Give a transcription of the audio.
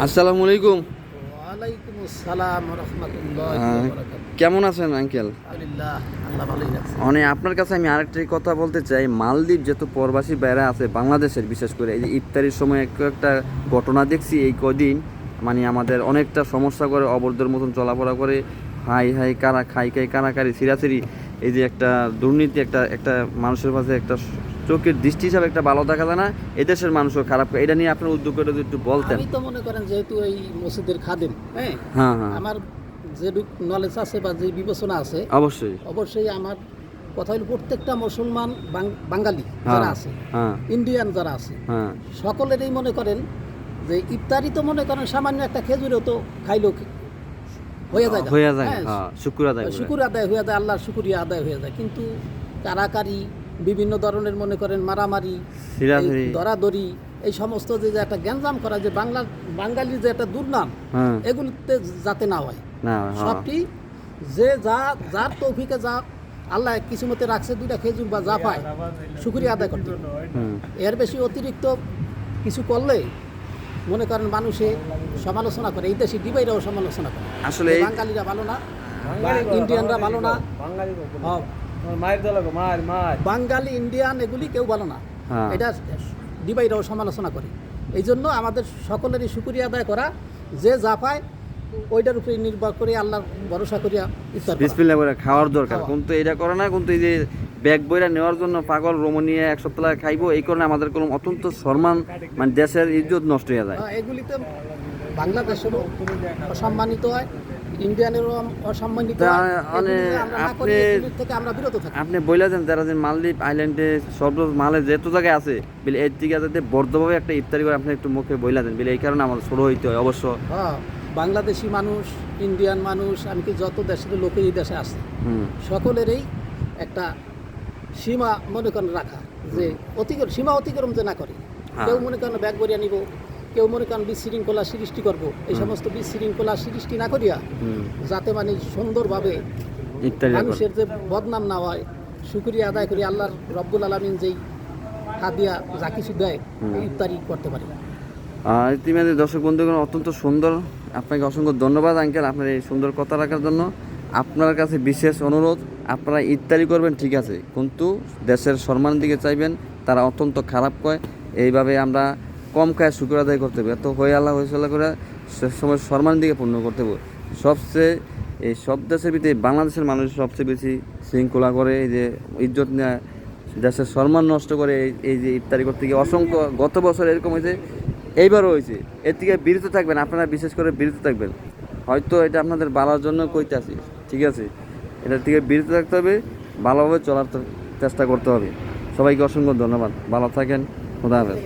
আসসালামু আলাইকুম। ওয়ালাইকুম আসসালাম ওয়া রাহমাতুল্লাহি ওয়া বারাকাতুহু। কেমন আছেন আঙ্কেল? আলহামদুলিল্লাহ, আল্লাহ ভালোই রাখছে। আপনার কাছে আমি আরেকটি কথা বলতে চাই। মালদ্বীপ যত প্রবাসী বাইরে আছে বাংলাদেশের, বিশেষ করে এই যে ইফতারির সময় একটা ঘটনা দেখছি এই কদিন, আমাদের অনেকটা সমস্যা করে, অবরোধের মতন চলাফেরা করে, হাই হাই কারা খাই খাই কারাকারি ছিঁড়াছিড়ি, এই যে একটা দুর্নীতি, একটা একটা মানুষের কাছে একটা চোখের দৃষ্টি হিসাবে একটা ভালো দেখা যায় না, এদেশের মানুষও খারাপ করে। এটা নিয়ে আপনার উদ্যোগ করে যদি একটু বলতেন। আমি তো মনে করেন যেহেতু এই মসজিদের খাদেম, হ্যাঁ হ্যাঁ হ্যাঁ, আমার যে নলেজ আছে বা যে বিবেচনা আছে, অবশ্যই অবশ্যই আমার কথা হলো প্রত্যেকটা মুসলমান বাঙালি হ্যাঁ যারা আছে, হ্যাঁ ইন্ডিয়ান যারা আছে, হ্যাঁ সকলেরই মনে করেন যে ইফতারি তো মনে করেন সামান্য একটা খেজুরও তো খাইলো হয়ে যায়, হ্যাঁ, শুকর আদায় শুকুর আদায় হয়ে যায়, আল্লাহর শুকুরিয়া আদায় হয়ে যায়। কিন্তু কারাকারি, বিভিন্ন ধরনের মনে করেন মারামারি, দরাদরি, এই সমস্ত যে একটা গ্যাঞ্জাম করা, যে বাঙালির যে একটা দুর্নাম, এগুলিতে যাতে না হয়। সবটি যে যার তৌফিকে যা আল্লাহ কিছু মতে রাখছে, দুইটা খেজুর বা যা পায় শুকুরিয়া আদায় করতে। এর বেশি অতিরিক্ত কিছু করলে মনে করেন মানুষে সমালোচনা করে, এই দেশি ডিবাইরাও সমালোচনা করে, আসলে বাঙালিরা ভালো না, ইন্ডিয়ানরা ভালো না, বাঙালি ইন্ডিয়ান এগুলি কেউ ভালো না, এটা ডিবাইরাও সমালোচনা করে। এই জন্য আমাদের সকলেরই শুকরিয়া আদায় করা, যে যা পায় ওইটার উপরে নির্ভর করে আল্লাহর ভরসা করিয়া বিসমিল্লাহ করে খাওয়ার দরকার। কিন্তু এটা করে না, কিন্তু এই যে ব্যাগ বইরা নেওয়ার জন্য পাগল রমণীয় এক সপ্তাহ খাইবো, এই কারণে আমাদের কোনো অত্যন্ত সম্মান, দেশের ইজ্জত নষ্ট হয়ে যায়। এগুলিতে বাংলাদেশেরও অসম্মানিত হয়, ইন্ডিয়ানেরও অসম্মানিত হয়। আমরা বিরত থাকি। আপনি বলে দেন যারা যে মালদ্বীপ আইল্যান্ডে সব মালে যেহেতু জায়গায় আছে বলে, এর দিকে যাতে বদ্ধভাবে একটা ইফতারি করে আপনি একটু মুখে বলে দেন বলে, এই কারণে আমাদের ছোট হইতে হয় অবশ্য। বাংলাদেশি মানুষ, ইন্ডিয়ান মানুষ, এমনকি যত দেশের লোকে এই দেশে আছে, সকলেরই একটা সীমা মনে করেন রাখা, যে সীমা অতিক্রম যে না করে। কেউ মনে করেন ব্যাগ বরিয়া নিব, কেউ মনে করেন বিশৃঙ্খলা সৃষ্টি করব, এই সমস্ত বিশৃঙ্খলা সৃষ্টি না করিয়া যাতে সুন্দরভাবে মানুষের যে বদনাম না হয়, শুকরিয়া আদায় করি আল্লাহর রব্বুল আলামিন যেই হাদিয়া যা কিছু দেয় ইফতারি করতে পারে। ইতিমধ্যে দর্শক বন্ধুগণ, অত্যন্ত সুন্দর, আপনাকে অসংখ্য ধন্যবাদ আঙ্কেল আপনার এই সুন্দর কথা রাখার জন্য। আপনার কাছে বিশেষ অনুরোধ, আপনারা ইফতারি করবেন ঠিক আছে, কিন্তু দেশের সম্মানের দিকে চাইবেন, তারা অত্যন্ত খারাপ কয়। এইভাবে আমরা কম খায় শুকর আদায় করতে হবে, এত হয়ে আল্লাহ হয়েছিল করে সে সময় সম্মানের দিকে পূর্ণ করতে হবে। সবচেয়ে এই সব দেশের ভিতরে বাংলাদেশের মানুষ সবচেয়ে বেশি শৃঙ্খলা করে, এই যে ইজ্জত নেয়, দেশের সম্মান নষ্ট করে, এই যে ইফতারি করতে গিয়ে অসংখ্য গত বছর এরকম হয়েছে, এইবারও হয়েছে। এর থেকে বিরত থাকবেন, আপনারা বিশেষ করে বিরত থাকবেন। হয়তো এটা আপনাদের ভালোর জন্য কইতাছি, ঠিক আছে, এটার থেকে বিরত থাকতে হবে, ভালোভাবে চলার চেষ্টা করতে হবে। সবাইকে অসংখ্য ধন্যবাদ, ভালো থাকেন, খোদা হাফেজ।